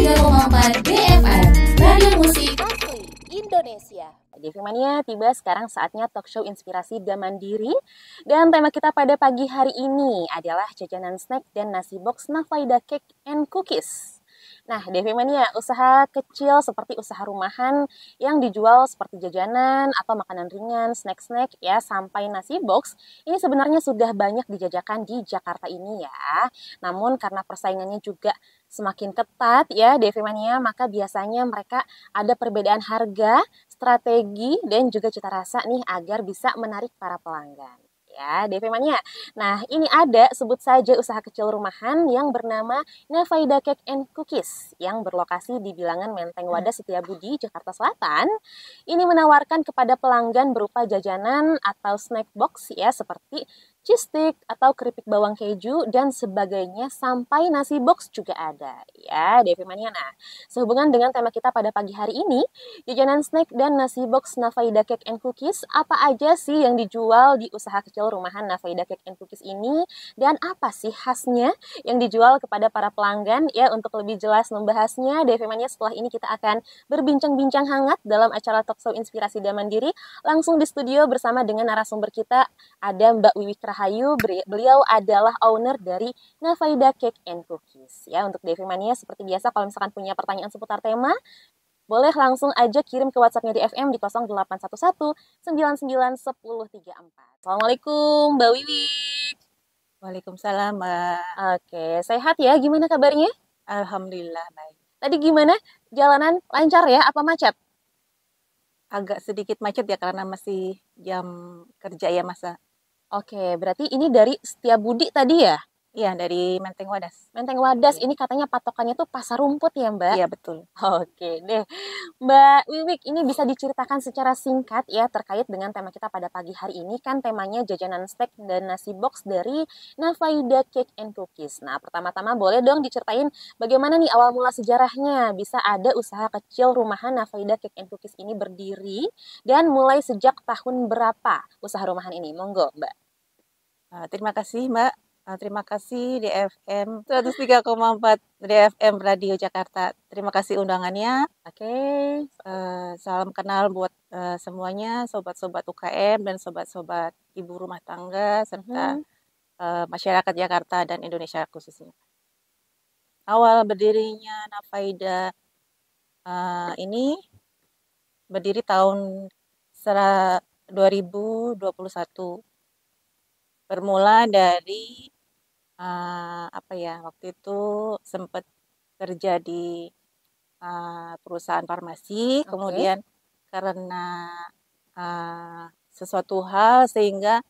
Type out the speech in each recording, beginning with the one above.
103,4 BFM, Radio Musik Asli Indonesia. Devi Mania, tiba sekarang saatnya talk show inspirasi dan mandiri. Dan tema kita pada pagi hari ini adalah jajanan snack dan nasi box Nafaida Cake and Cookies. Nah, Devi Mania, usaha kecil seperti usaha rumahan yang dijual seperti jajanan atau makanan ringan, snack-snack ya, sampai nasi box, ini sebenarnya sudah banyak dijajakan di Jakarta ini ya. Namun karena persaingannya juga semakin ketat ya, Devi Mania, maka biasanya mereka ada perbedaan harga, strategi, dan juga cita rasa nih agar bisa menarik para pelanggan. Ya, Devi Mania. Nah, ini ada sebut saja usaha kecil rumahan yang bernama Nafaida Cake and Cookies yang berlokasi di bilangan Menteng Wadas Setiabudi, Jakarta Selatan. Ini menawarkan kepada pelanggan berupa jajanan atau snack box ya seperti cheese stick atau keripik bawang keju dan sebagainya sampai nasi box juga ada ya, Devi Mania. Nah, sehubungan dengan tema kita pada pagi hari ini, jajanan snack dan nasi box Nafaida Cake and Cookies, apa aja sih yang dijual di usaha kecil rumahan Nafaida Cake and Cookies ini dan apa sih khasnya yang dijual kepada para pelanggan ya? Untuk lebih jelas membahasnya, Devi Mania, setelah ini kita akan berbincang-bincang hangat dalam acara talk show inspirasi dan mandiri langsung di studio bersama dengan narasumber kita. Ada Mbak Wiwi Rahayu, beliau adalah owner dari Nafaida Cake and Cookies. Ya, untuk Devi Mania seperti biasa kalau misalkan punya pertanyaan seputar tema, boleh langsung aja kirim ke WhatsApp-nya di FM di 0811 99 10 34. Assalamualaikum Mbak Wiwi. Waalaikumsalam, Mbak. Oke, sehat ya? Gimana kabarnya? Alhamdulillah baik. Tadi gimana? Jalanan lancar ya? Apa macet? Agak sedikit macet ya karena masih jam kerja ya masa. Oke, berarti ini dari Setiabudi tadi ya? Iya, dari Menteng Wadas. Menteng Wadas, ini katanya patokannya tuh pasar rumput ya, Mbak? Iya, betul. Oke deh. Mbak Wiwik, ini bisa diceritakan secara singkat ya terkait dengan tema kita pada pagi hari ini, kan temanya jajanan snack dan nasi box dari Nafaida Cake and Cookies. Nah, pertama-tama boleh dong diceritain bagaimana nih awal mula sejarahnya bisa ada usaha kecil rumahan Nafaida Cake and Cookies ini berdiri dan mulai sejak tahun berapa usaha rumahan ini? Monggo, Mbak. Terima kasih, Mbak. Terima kasih DFM 103,4 DFM Radio Jakarta. Terima kasih undangannya. Oke. Salam kenal buat semuanya, sobat-sobat UKM dan sobat-sobat ibu rumah tangga serta masyarakat Jakarta dan Indonesia khususnya. Awal berdirinya Nafaida ini berdiri tahun 2021. Bermula dari waktu itu sempat kerja di perusahaan farmasi, kemudian karena sesuatu hal sehingga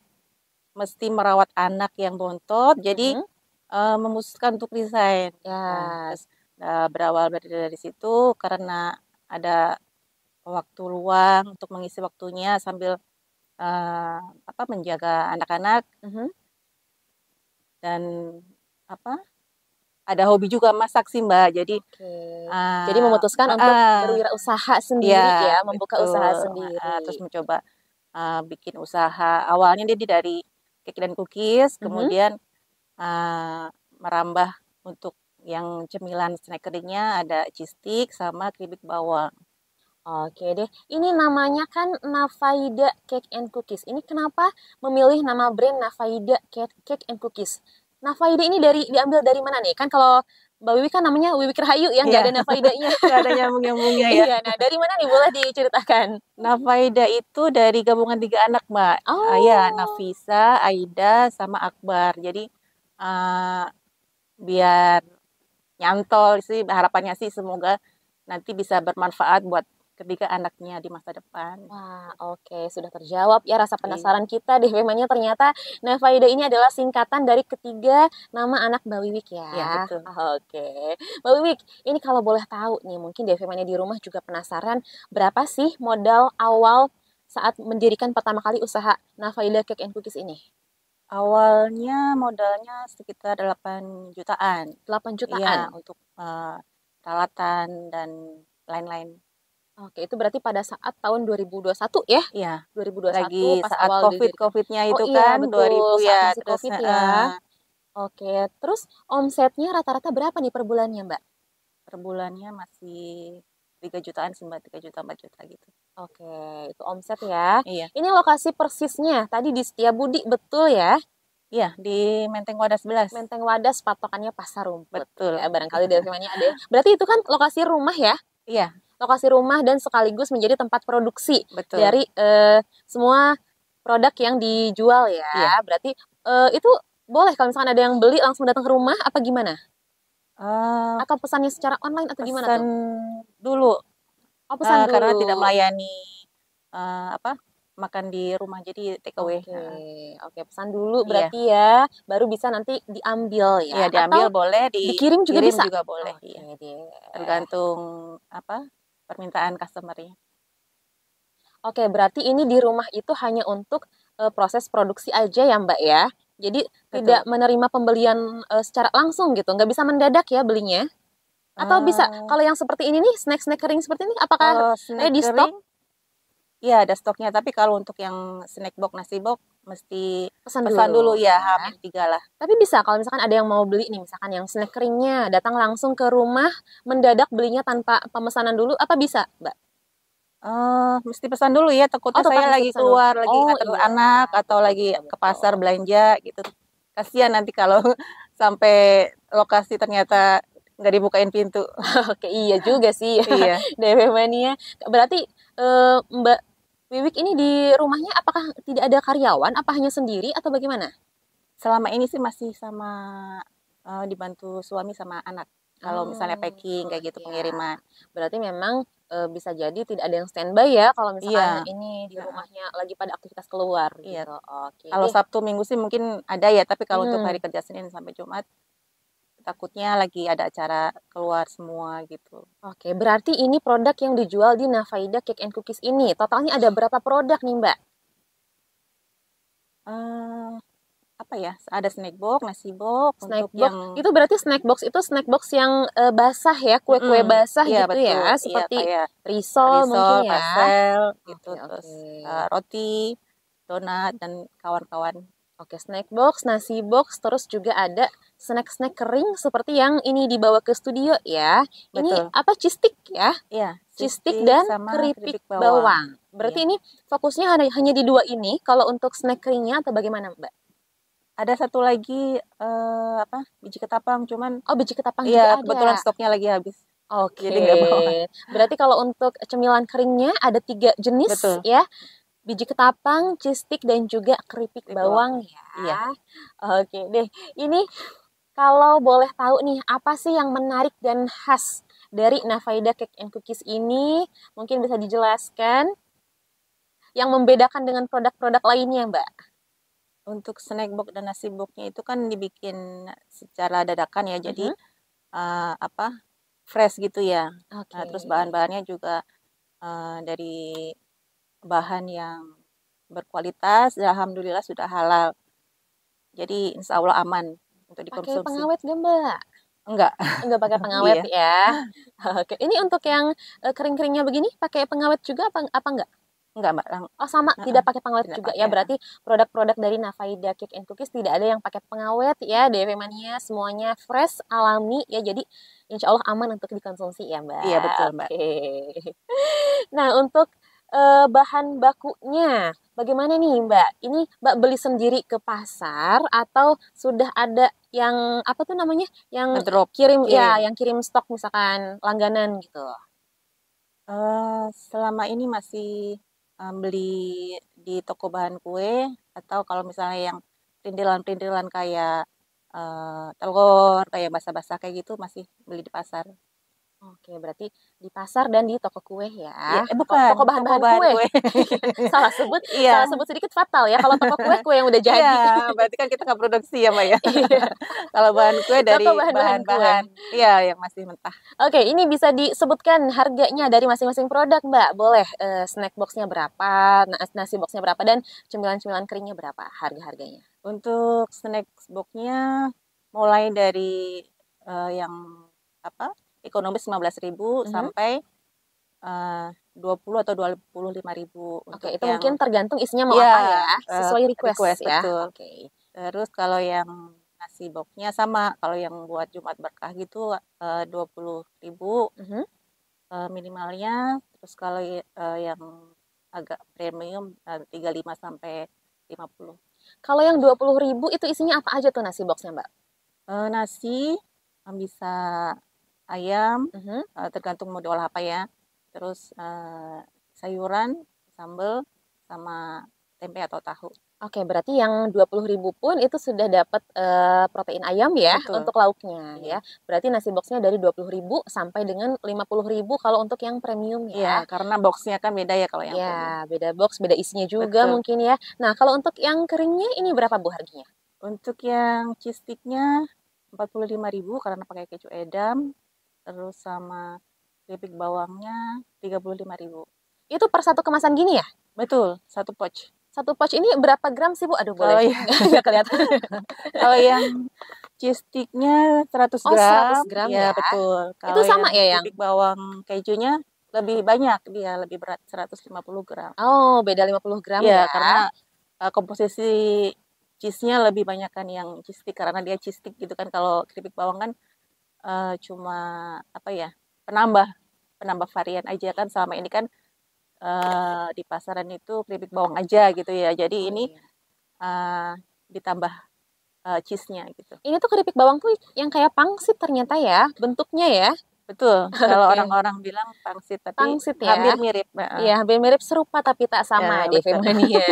mesti merawat anak yang bontot, jadi memutuskan untuk resign. Terus, berawal dari situ karena ada waktu luang untuk mengisi waktunya sambil menjaga anak-anak dan ada hobi juga masak sih, Mbak. Jadi jadi memutuskan untuk berwirausaha sendiri ya, membuka usaha sendiri. Terus mencoba bikin usaha. Awalnya dia dari cake dan cookies, kemudian merambah untuk yang cemilan snack keringnya ada cheese stick sama keripik bawang. Oke deh, ini namanya kan Nafaida Cake and Cookies. Ini kenapa memilih nama brand Nafaida Cake and Cookies? Nafaida ini diambil dari mana nih? Kan kalau Mbak Wiwi kan namanya Wiwi Rahayu yang nggak ada Nafaidanya. Nggak ada nyambung-nyambungnya ya. Iya, nah dari mana nih boleh diceritakan? Nafaida itu dari gabungan 3 anak, Mbak. Ya, Nafisa, Aida, sama Akbar. Jadi biar nyantol sih, harapannya sih semoga nanti bisa bermanfaat buat ketiga anaknya di masa depan. Wah, oke. Sudah terjawab ya rasa penasaran kita deh. Memangnya ternyata Nafaida ini adalah singkatan dari ketiga nama anak Mbak Wiwik ya. Iya, betul. Oke. Mbak Wiwik, ini kalau boleh tahu nih, mungkin Devemania di rumah juga penasaran, berapa sih modal awal saat mendirikan pertama kali usaha Nafaida Cake and Cookies ini? Awalnya modalnya sekitar 8 jutaan. 8 jutaan? Iya, untuk peralatan dan lain-lain. Oke, itu berarti pada saat tahun 2021 ya? Iya, 2021 lagi pas saat awal COVID-nya itu iya, kan, betul, 2000 saat ya, masih terus COVID ya. Oke, terus omsetnya rata-rata berapa nih per bulannya, Mbak? per bulannya masih 3 jutaan sih Mbak, 3 juta 4 juta gitu. Oke, itu omset ya. Iya. Ini lokasi persisnya tadi di Setiabudi betul ya? Iya, di Menteng Wadas 11. Menteng Wadas patokannya Pasar Rumput. Betul. Ya, barangkali dari filmnya ada. Berarti itu kan lokasi rumah ya? Iya, Lokasi rumah dan sekaligus menjadi tempat produksi betul. dari semua produk yang dijual ya. Iya. Berarti itu boleh kalau misalkan ada yang beli langsung datang ke rumah apa gimana? Atau pesannya secara online atau gimana pesan tuh? dulu. Oh, pesan dulu. Karena tidak melayani makan di rumah, jadi take away. Oke, pesan dulu berarti ya, baru bisa nanti diambil ya. Iya, diambil atau boleh, dikirim juga bisa. juga boleh. Oke, Iya. deh. Tergantung permintaan customer-nya. Oke, berarti ini di rumah itu hanya untuk proses produksi aja ya Mbak ya. Jadi tidak menerima pembelian secara langsung gitu, nggak bisa mendadak ya belinya. Atau bisa, kalau yang seperti ini nih, snack-snack kering seperti ini, apakah di stok? Iya, ada stoknya. Tapi kalau untuk yang snack box, nasi box, mesti pesan dulu ya, H-3 lah. Tapi bisa, kalau misalkan ada yang mau beli nih, misalkan yang snack keringnya, datang langsung ke rumah, mendadak belinya tanpa pemesanan dulu, apa bisa, Mbak? Mesti pesan dulu ya, takutnya saya lagi keluar, lagi nganter anak, atau lagi ke pasar belanja gitu. Kasihan nanti kalau sampai lokasi ternyata nggak dibukain pintu. Oke, iya juga sih. Iya. DW Mania. Berarti Mbak Wiwik ini di rumahnya apakah tidak ada karyawan? Apa hanya sendiri atau bagaimana? Selama ini sih masih sama dibantu suami sama anak. Kalau misalnya packing kayak gitu, pengiriman. Berarti memang bisa jadi tidak ada yang standby ya kalau misalkan ini di rumahnya lagi pada aktivitas keluar gitu. Oke. Kalau Sabtu Minggu sih mungkin ada ya, tapi kalau untuk hari kerja Senin sampai Jumat takutnya lagi ada acara keluar semua gitu. Oke, berarti ini produk yang dijual di Nafaida Cake and Cookies ini. Totalnya ada berapa produk nih, Mbak? Apa ya? Ada snack box, nasi box, snack box. Itu berarti snack box itu snack box yang basah ya, kue-kue basah gitu betul. Ya, seperti risol mungkin ya. Pastel, gitu, terus roti, donat dan kawan-kawan. Oke, snack box, nasi box, terus juga ada snack-snack kering seperti yang ini dibawa ke studio ya. Ini apa, cheese stick ya? Iya, cheese stick dan keripik bawang. Berarti ini fokusnya hanya di dua ini. Kalau untuk snack keringnya atau bagaimana, Mbak? Ada satu lagi biji ketapang, cuman biji ketapang juga ada. Kebetulan stoknya lagi habis. Oke. Jadi nggak bawa. Berarti kalau untuk cemilan keringnya ada 3 jenis ya. Biji ketapang, cheese stick, dan juga keripik bawang ya. Iya. Oke deh. Ini kalau boleh tahu nih, apa sih yang menarik dan khas dari Nafaida Cake and Cookies ini? Mungkin bisa dijelaskan yang membedakan dengan produk-produk lainnya, Mbak? Untuk snack box dan nasi boxnya itu kan dibikin secara dadakan ya. Jadi fresh gitu ya. Nah, terus bahan-bahannya juga dari bahan yang berkualitas, alhamdulillah sudah halal. Jadi insya Allah aman untuk dikonsumsi. Pakai pengawet gak, Mbak? Enggak pakai pengawet ya. Oke, ini untuk yang kering-keringnya begini pakai pengawet juga apa enggak? Enggak, Mbak. Sama, tidak pakai pengawet juga ya. Berarti produk-produk dari Nafaida Cake and Cookies tidak ada yang pakai pengawet ya, DW Mania, semuanya fresh, alami ya. Jadi insya Allah aman untuk dikonsumsi ya, Mbak. Iya, betul, Mbak. Nah, untuk bahan bakunya bagaimana nih, Mbak? Ini Mbak beli sendiri ke pasar atau sudah ada yang apa tuh namanya? Yang kirim ya, yang kirim stok misalkan langganan gitu. Selama ini masih beli di toko bahan kue, atau kalau misalnya yang perintilan-perintilan kayak telur, kayak basah-basah kayak gitu masih beli di pasar. Oke, berarti di pasar dan di toko kue ya. Bukan, toko bahan-bahan kue. salah sebut sedikit fatal ya. Kalau toko kue yang udah jadi. Iya, berarti kan kita nggak produksi ya, Mbak ya. Kalau bahan kue dari bahan-bahan yang masih mentah. Oke, ini bisa disebutkan harganya dari masing-masing produk, Mbak. Boleh snack boxnya berapa, nasi boxnya berapa, dan cemilan-cemilan keringnya berapa harga-harganya? Untuk snack boxnya mulai dari yang ekonomis 15.000 sampai 20 atau 25.000. Oke, itu mungkin tergantung isinya mau apa ya, sesuai request ya. Betul. Terus kalau yang nasi boxnya sama. Kalau yang buat Jumat Berkah gitu 20.000 minimalnya. Terus kalau yang agak premium 35 sampai 50. Kalau yang 20.000 itu isinya apa aja tuh nasi boxnya, Mbak? Nasi bisa ayam, Mhm. tergantung mau diolah apa ya. Terus sayuran, sambal, sama tempe atau tahu. Oke, berarti yang 20.000 pun itu sudah dapat protein ayam ya Betul. untuk lauknya Iya. ya. Berarti nasi boxnya dari 20.000 sampai dengan 50.000 kalau untuk yang premium Iya, ya. karena boxnya kan beda ya kalau yang premium. Ya, beda box, beda isinya juga Betul. mungkin ya. Nah, kalau untuk yang keringnya ini berapa Bu harganya? Untuk yang cheese sticknya 45.000 karena pakai keju edam. Terus sama keripik bawangnya 35.000. Itu per satu kemasan gini ya? Betul, satu pouch. Satu pouch ini berapa gram sih Bu? Aduh Kalau boleh. yang Nggak kelihatan. kalau yang cheese sticknya 100 Oh, 100 gram, gram ya ya. betul. Itu Kalau sama yang ya yang? keripik bawang kejunya lebih banyak, dia lebih berat 150 gram. Oh, beda 50 gram Ya, ya. karena komposisi cheese-nya lebih banyak kan yang cheese stick karena dia cheese stick gitu kan. Kalau keripik bawang kan cuma apa ya, penambah varian aja kan. Selama ini kan di pasaran itu keripik bawang aja gitu ya. Jadi Oh ini iya. ditambah cheese-nya gitu. Ini tuh keripik bawang tuh yang kayak pangsit ternyata ya, bentuknya ya. Betul, kalau Oke. orang-orang bilang pangsit tapi Pangsit hampir ya. mirip. Iya, hampir mirip serupa tapi tak sama Ya, deh betul. Femania.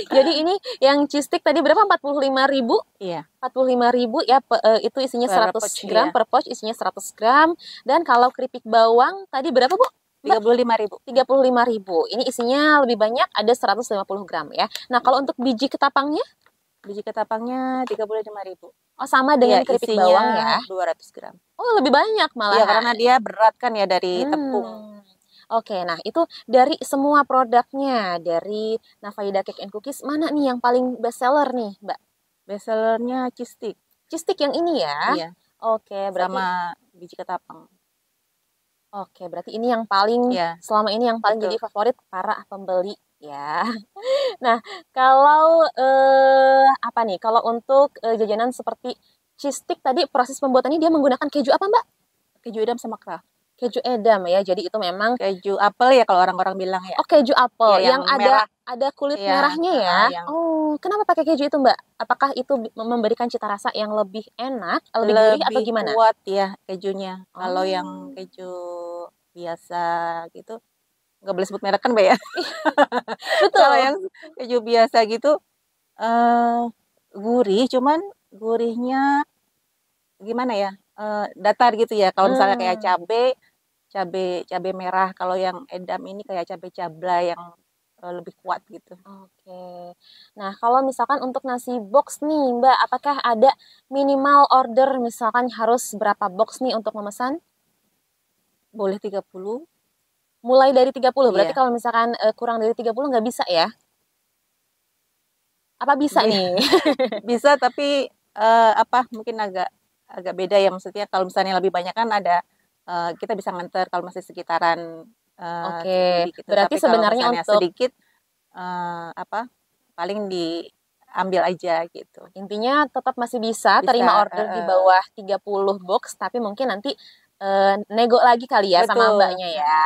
Jadi ini yang cheese stick tadi berapa? 45.000? Iya, 45.000 ya, itu isinya per 100 pouch gram ya. per pouch isinya 100 gram. Dan kalau keripik bawang tadi berapa Bu? Mbak? 35.000. 35.000. Ini isinya lebih banyak, ada 150 gram ya. Nah, kalau untuk biji ketapangnya, Biji ketapangnya 35.000. oh sama Iya, dengan keripik bawang isinya ya. 200 gram. Oh, lebih banyak Iya, karena malahan. dia berat kan ya dari tepung. Oke, nah itu dari semua produknya, dari Nafaida Cake and Cookies, mana nih yang paling best seller nih, Mbak? Bestsellernya cheese stick. Cheese stick yang ini ya? Iya, Oke, berarti sama biji ketapang. berarti ini yang paling Iya, selama ini yang paling jadi betul. favorit para pembeli ya. Nah, kalau apa nih? Kalau untuk jajanan seperti cheese stick tadi proses pembuatannya dia menggunakan keju apa, Mbak? Keju edam sama Kraft. Keju edam ya. Jadi itu memang Keju apel ya kalau orang-orang bilang ya. oh keju Iya, apel yang yang ada merah. ada kulit Iya, merahnya ya. yang Oh, kenapa pakai keju itu, Mbak? Apakah itu memberikan cita rasa yang lebih enak, lebih gurih atau lebih gimana? kuat ya kejunya. Kalau yang Oh, keju biasa gitu, nggak boleh sebut merek kan, Mbak ya. Kalau betul. yang keju biasa gitu eh gurih, cuman gurihnya gimana ya? Datar gitu ya. Kalau misalnya kayak Hmm, cabe, cabe merah. Kalau yang edam ini kayak cabe cablay yang lebih kuat gitu. oke. Nah, kalau misalkan untuk nasi box nih, Mbak, apakah ada minimal order misalkan harus berapa box nih untuk memesan? Boleh 30. Mulai dari 30. Berarti Iya. kalau misalkan kurang dari 30 nggak bisa ya? Apa bisa Bi- nih? Bisa tapi apa mungkin agak agak beda ya, maksudnya kalau misalnya lebih banyak kan ada kita bisa nganter kalau masih sekitaran Oke, Cipudi gitu. berarti Tapi kalau sebenarnya misalnya untuk sedikit apa paling diambil aja gitu. intinya tetap masih bisa Bisa, terima order di bawah 30 box, tapi mungkin nanti nego lagi kali ya sama betul. mbaknya ya.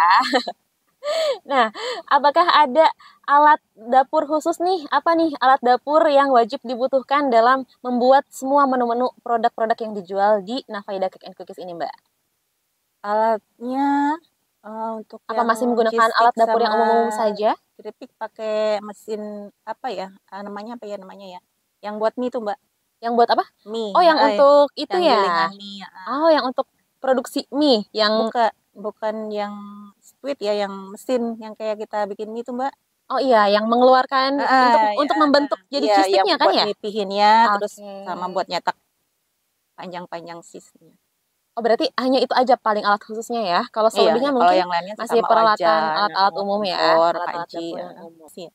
Nah, apakah ada alat dapur khusus nih? Apa nih alat dapur yang wajib dibutuhkan dalam membuat semua menu-menu produk-produk yang dijual di Nafaida Cake and Cookies ini, Mbak? Alatnya untuk Apa yang masih cheese menggunakan stick alat dapur yang sama umum-umum saja? keripik pakai mesin apa ya? Namanya apa ya namanya ya? Yang buat mie tuh, Mbak. Yang buat apa? Mie, Oh, yang untuk itu yang gilingan ya? mie. Oh, yang untuk produksi mie, yang Bukan, bukan yang squid ya, yang mesin yang kayak kita bikin mie tuh, Mbak. oh iya, yang mengeluarkan untuk Ya, membentuk jadi iya, cheese yang stick-nya kan buat ya? nipihinnya, terus Oke. sama buat nyetak panjang-panjang sisnya. Oh, berarti hanya itu aja paling alat khususnya ya. Kalau Iya, selebihnya ya, kalau mungkin yang lainnya masih sama peralatan wajan, alat-alat umum ya, kompor, alat-alat panci, dapur ya. yang umum. Sih.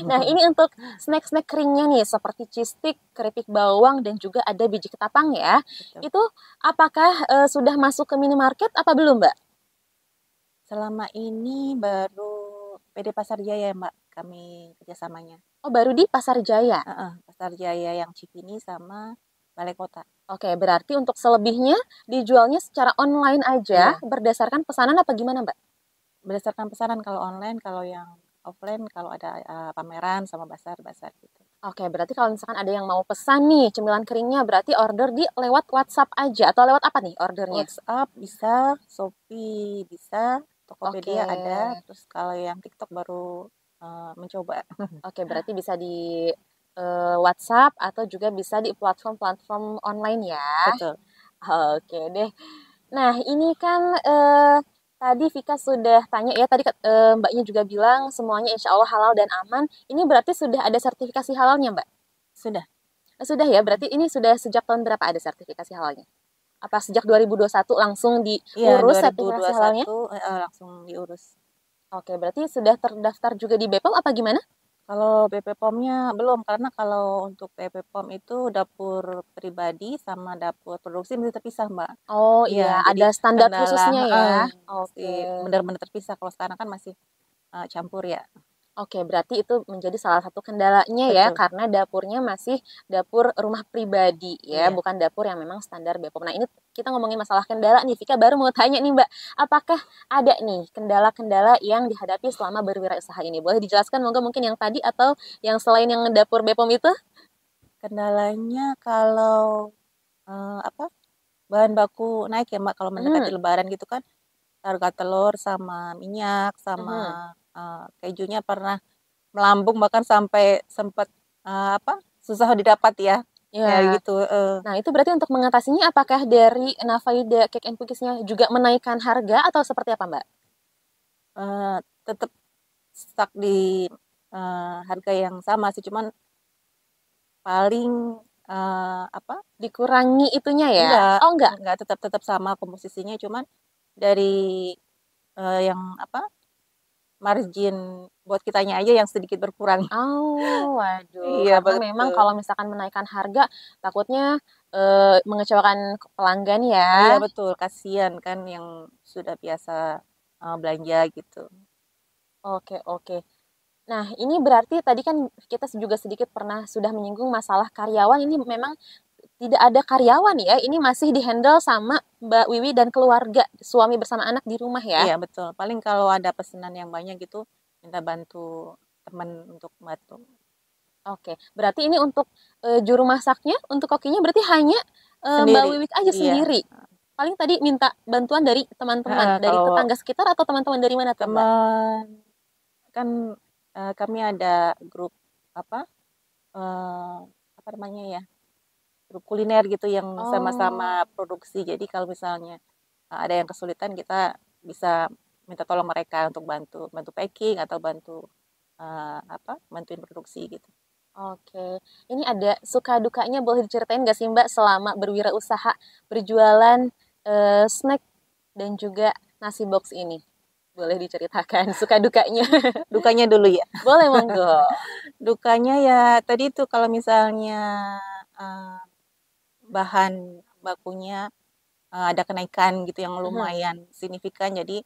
Nah, ini untuk snack-snack keringnya nih, seperti cheese stick, keripik bawang, dan juga ada biji ketapang ya. Betul. Itu apakah sudah masuk ke minimarket apa belum, Mbak? Selama ini baru PD Pasar Jaya, Mbak, kami kerjasamanya. Oh, baru di Pasar Jaya. Pasar Jaya yang Cikini sama balai kota. Oke, berarti untuk selebihnya dijualnya secara online aja, Iya. berdasarkan pesanan apa gimana, Mbak? Berdasarkan pesanan kalau online, kalau yang offline kalau ada pameran sama bazar-bazar gitu. Oke, berarti kalau misalkan ada yang mau pesan nih cemilan keringnya, berarti order di lewat WhatsApp aja atau lewat apa nih ordernya? WhatsApp bisa, Shopee bisa, Oke, Tokopedia ada, terus kalau yang TikTok baru mencoba. oke, berarti bisa di WhatsApp atau juga bisa di platform-platform online ya. Betul. Oke deh. Nah, ini kan tadi Vika sudah tanya ya, tadi Mbaknya juga bilang semuanya insya Allah halal dan aman. Ini berarti sudah ada sertifikasi halalnya, Mbak? Sudah. Sudah ya, berarti ini sudah sejak tahun berapa ada sertifikasi halalnya? Apa sejak 2021 langsung Iya, diurus sertifikasi halalnya? 2021 langsung diurus. Oke, berarti sudah terdaftar juga di BPOM apa gimana? Kalau BP POM-nya belum, karena kalau untuk BP POM itu dapur pribadi sama dapur produksi mesti terpisah, Mbak. Oh iya, Iya, jadi ada standar kendala khususnya ya. mesti Oke. benar-benar terpisah. Kalau sekarang kan masih campur ya. Oke, berarti itu menjadi salah satu kendalanya ya, Betul. karena dapurnya masih dapur rumah pribadi ya, Iya. bukan dapur yang memang standar BPOM. Nah, ini kita ngomongin masalah kendala nih, Vika baru mau tanya nih Mbak, apakah ada nih kendala-kendala yang dihadapi selama berwirausaha ini? Boleh dijelaskan mungkin yang tadi atau yang selain yang dapur BPOM itu? Kendalanya kalau apa? Bahan baku naik ya, Mbak, kalau mendekati Mhm, Lebaran gitu kan harga telur sama minyak mhm. sama kejunya pernah melambung bahkan sampai sempat apa? Susah didapat ya. Ya Ya, gitu, nah itu berarti untuk mengatasinya apakah dari Nafaida Cake and Cookies-nya juga menaikkan harga atau seperti apa Mbak? tetap stuck di harga yang sama sih, cuman paling apa? Dikurangi itunya ya? Enggak, Oh enggak? tetap tetap sama komposisinya, cuman dari yang apa? Margin buat kitanya aja yang sedikit berkurang. Oh, waduh. Iya, Karena memang betul. kalau misalkan menaikkan harga, takutnya mengecewakan pelanggan Iya, ya. betul, kasihan kan yang sudah biasa belanja gitu. Oke, oke. Nah, ini berarti tadi kan kita juga sedikit pernah sudah menyinggung masalah karyawan. Ini memang tidak ada karyawan ya. Ini masih dihandle sama Mbak Wiwi dan keluarga, suami bersama anak di rumah ya. Iya, betul. Paling kalau ada pesanan yang banyak gitu, minta bantu teman untuk bantu. Oke, berarti ini untuk juru masaknya, untuk kokinya berarti hanya Mbak Sendiri. Wiwi aja Iya. sendiri. Paling tadi minta bantuan dari teman-teman, dari Kalau tetangga sekitar atau teman-teman dari mana tuh, Mbak? teman kan kami ada grup apa? eh, apa namanya ya? Grup kuliner gitu yang Oh, sama-sama produksi. Jadi kalau misalnya ada yang kesulitan kita bisa minta tolong mereka untuk bantu bantu packing atau bantu apa? Bantuin produksi gitu. oke. Ini ada suka dukanya boleh diceritain nggak sih, Mbak, selama berwirausaha, berjualan snack dan juga nasi box ini? Boleh diceritakan suka dukanya. Dukanya dulu ya. Boleh, monggo. Dukanya ya tadi tuh kalau misalnya eh, bahan bakunya ada kenaikan gitu yang Mhm, lumayan signifikan, jadi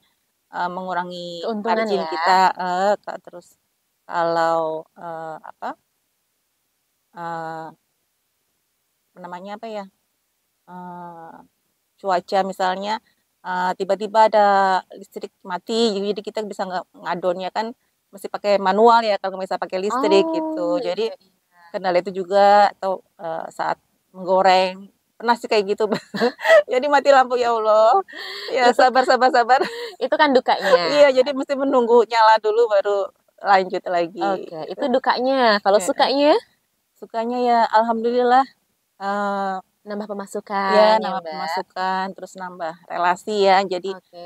mengurangi keuntungan margin ya. kita. Terus kalau apa namanya apa ya, eh, cuaca misalnya tiba-tiba ada listrik mati, jadi kita bisa ngadonnya kan mesti pakai manual ya kalau bisa pakai listrik gitu. Oh, Jadi iya, iya. kendala itu juga, atau saat menggoreng pernah sih kayak gitu. Jadi mati lampu, ya Allah, ya Itu sabar sabar sabar. itu kan dukanya. Iya, jadi mesti menunggu nyala dulu baru lanjut lagi Oke, gitu. itu dukanya. Kalau Heeh. sukanya, Sukanya ya alhamdulillah, eh, nambah ya pemasukan ya, nambah Mbak. pemasukan, terus nambah relasi ya. Jadi Oke.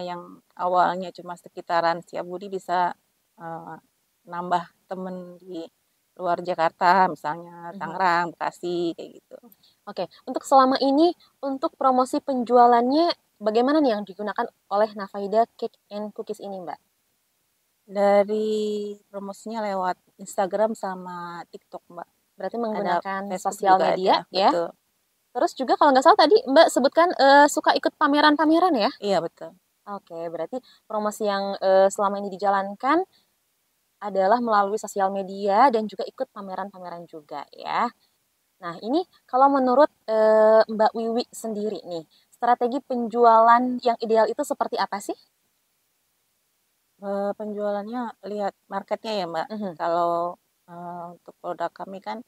yang awalnya cuma sekitaran Setiabudi bisa eh, nambah temen di luar Jakarta, misalnya Mhm. Tangerang, Bekasi kayak gitu. Oke, untuk selama ini, untuk promosi penjualannya, bagaimana nih yang digunakan oleh Nafaida Cake and Cookies ini, Mbak? Dari promosinya lewat Instagram sama TikTok, Mbak. Berarti Ada menggunakan Facebook sosial juga ada, media ya. betul. Terus juga kalau nggak salah tadi Mbak sebutkan suka ikut pameran-pameran ya. Iya, betul. Oke, berarti promosi yang selama ini dijalankan adalah melalui sosial media dan juga ikut pameran-pameran juga ya. Nah, ini kalau menurut Mbak Wiwi sendiri nih, strategi penjualan yang ideal itu seperti apa sih? Penjualannya lihat marketnya ya, Mbak. Mhm. Kalau untuk produk kami kan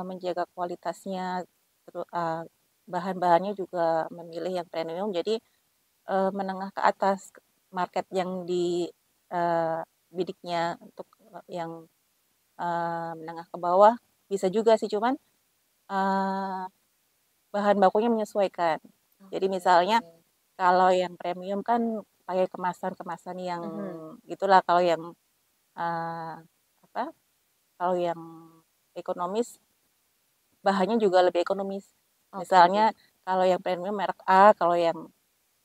menjaga kualitasnya, bahan-bahannya juga memilih yang premium, jadi menengah ke atas market yang di bidiknya untuk yang menengah ke bawah bisa juga sih, cuman uh, bahan bakunya menyesuaikan. Jadi misalnya Oke. kalau yang premium kan pakai kemasan-kemasan yang Mhm. gitulah, kalau yang uh, apa? Kalau yang ekonomis bahannya juga lebih ekonomis. Oke. Misalnya kalau yang premium merek A, kalau yang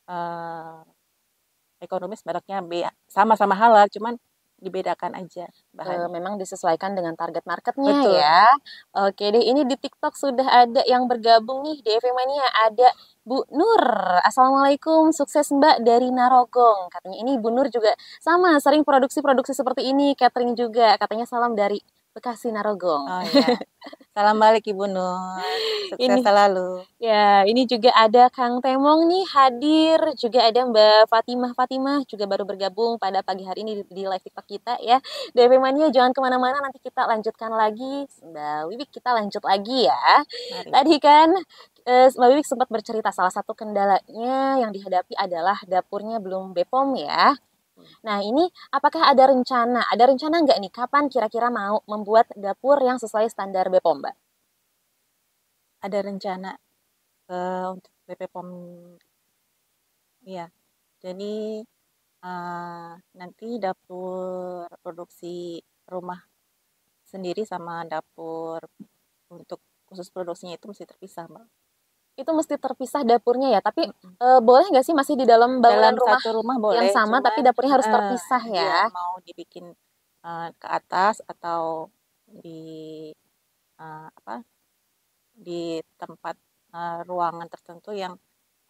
uh, ekonomis mereknya B, sama-sama halal, cuman dibedakan aja bahannya. Memang disesuaikan dengan target marketnya Betul. ya. Oke deh, ini di TikTok sudah ada yang bergabung nih di EV Mania. Ada Bu Nur. Assalamualaikum, sukses Mbak dari Narogong. Katanya ini Bu Nur juga sama, sering produksi-produksi seperti ini, catering juga. Katanya salam dari Bekasi Narogong. Oh ya, salam balik Ibu Nur, sukses Ini selalu. Ya, ini juga ada Kang Temong nih hadir, juga ada Mbak Fatimah Fatimah juga baru bergabung pada pagi hari ini di live TikTok kita ya. DP Mania jangan kemana-mana, nanti kita lanjutkan lagi. Mbak Wiwik kita lanjut lagi ya. Mari. Tadi kan Mbak Wiwik sempat bercerita salah satu kendalanya yang dihadapi adalah dapurnya belum BPOM ya. Nah ini apakah ada rencana? Ada rencana nggak nih kapan kira-kira mau membuat dapur yang sesuai standar BPOM, Mbak? Ada rencana untuk BP POM ya. Jadi nanti dapur produksi rumah sendiri sama dapur untuk khusus produksinya itu mesti terpisah, Mbak. Itu mesti terpisah dapurnya ya, tapi Mm-mm. boleh nggak sih masih di dalam bangunan Dalam rumah satu rumah yang boleh, sama tapi cuman dapurnya harus terpisah ya? iya mau dibikin ke atas atau di apa di tempat ruangan tertentu yang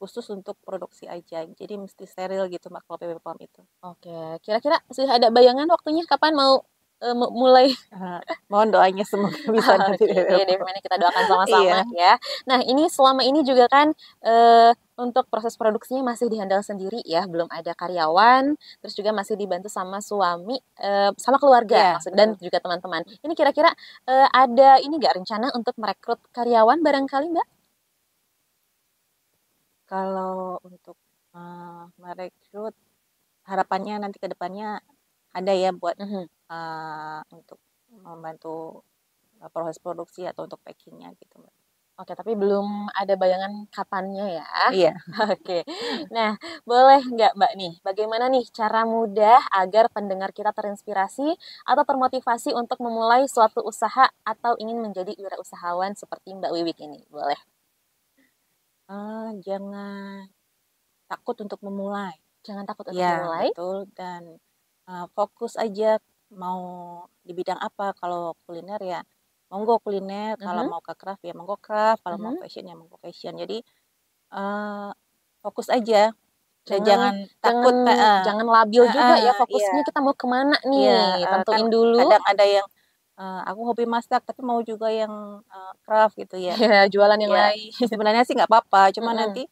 khusus untuk produksi aja. Jadi mesti steril gitu Mbak kalau PB POM itu. Oke, kira-kira sudah ada bayangan waktunya kapan mau mulai? Mohon doanya semoga bisa nanti Oke PB deh, POM. Devin, kita doakan sama-sama Iya, ya. Nah, ini selama ini juga kan untuk proses produksinya masih dihandle sendiri ya, belum ada karyawan, terus juga masih dibantu sama suami, sama keluarga iya maksud dan betul. juga teman-teman. Ini kira-kira ada ini nggak rencana untuk merekrut karyawan barangkali, Mbak? Kalau untuk merekrut harapannya nanti ke depannya ada ya buat Mhm. untuk membantu proses produksi atau untuk packingnya gitu Mbak. Oke, tapi belum ada bayangan kapannya ya. Iya. Oke. Nah, boleh nggak Mbak nih, bagaimana nih cara mudah agar pendengar kita terinspirasi atau termotivasi untuk memulai suatu usaha atau ingin menjadi wirausahawan seperti Mbak Wiwik ini? Boleh. Jangan takut untuk memulai. Jangan takut untuk Ya, memulai. betul dan fokus aja mau di bidang apa. Kalau kuliner ya monggo kuliner, kalau Mhm, mau ke craft ya monggo craft, kalau mau mhm. fashion ya monggo fashion. Jadi eh, fokus aja dan Jangan jangan jangan takut. jangan labil juga ya Iya, fokusnya kita mau kemana iya, nih. kan Tentuin dulu. kadang ada yang aku hobi masak tapi mau juga yang craft gitu ya. Ya, jualan yang Ya lain. sebenarnya sih nggak apa-apa, cuma Mhm. nanti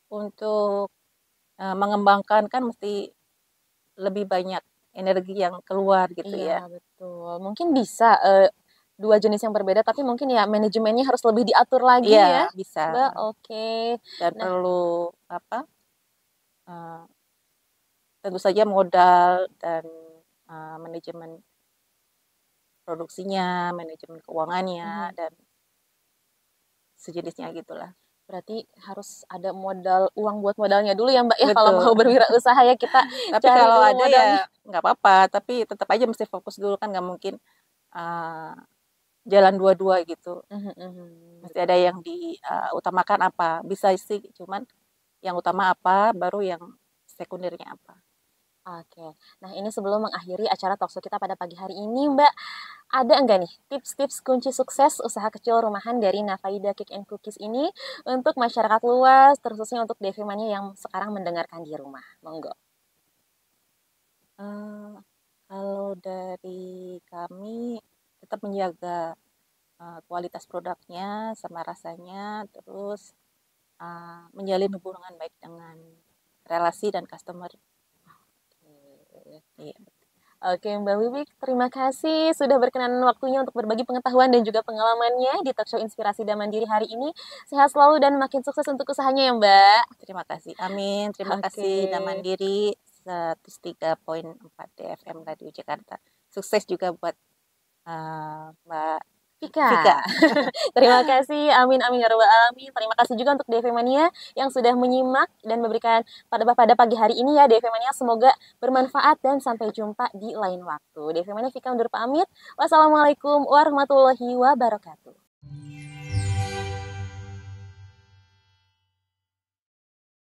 untuk mengembangkan kan mesti lebih banyak energi yang keluar gitu Iya, ya. betul. Mungkin bisa dua jenis yang berbeda, tapi mungkin ya manajemennya harus lebih diatur lagi Iya, ya, bisa. Mbak. Oke. Dan Nah, perlu apa? eh, tentu saja modal dan manajemen produksinya, manajemen keuangannya mhm, dan sejenisnya gitulah. berarti harus ada modal uang buat modalnya dulu ya, Mbak ya. Kalau Betul. mau berwirausaha ya kita Tapi cari kalau dulu ada ya modalnya. nggak apa-apa, tapi tetap aja mesti fokus dulu kan nggak mungkin uh, jalan dua-dua gitu. Mhm, mhm, Mesti ada betul. yang diutamakan apa. Bisa sih, cuman yang utama apa, baru yang sekundernya apa. Oke. Nah, ini sebelum mengakhiri acara talkshow kita pada pagi hari ini, Mbak, ada enggak nih tips-tips kunci sukses usaha kecil rumahan dari Nafaida Cake and Cookies ini untuk masyarakat luas, terkhususnya untuk Devimania yang sekarang mendengarkan di rumah? Monggo. Eh, kalau dari kami tetap menjaga kualitas produknya sama rasanya, terus menjalin hubungan baik dengan relasi dan customer. Iya. Oke Mbak Wiwi, terima kasih sudah berkenan waktunya untuk berbagi pengetahuan dan juga pengalamannya di Talkshow Inspirasi dan Mandiri hari ini. Sehat selalu dan makin sukses untuk usahanya ya Mbak. Terima kasih. Amin. Terima Oke. kasih Dan Mandiri 103.4 DFM Radio Jakarta. Sukses juga buat Mbak Vika. Terima kasih. Amin amin ya rabbal alamin. Terima kasih juga untuk DV Mania yang sudah menyimak dan memberikan pada pagi hari ini ya DV Mania, semoga bermanfaat dan sampai jumpa di lain waktu. DV Mania Vika undur pamit. Wassalamualaikum warahmatullahi wabarakatuh.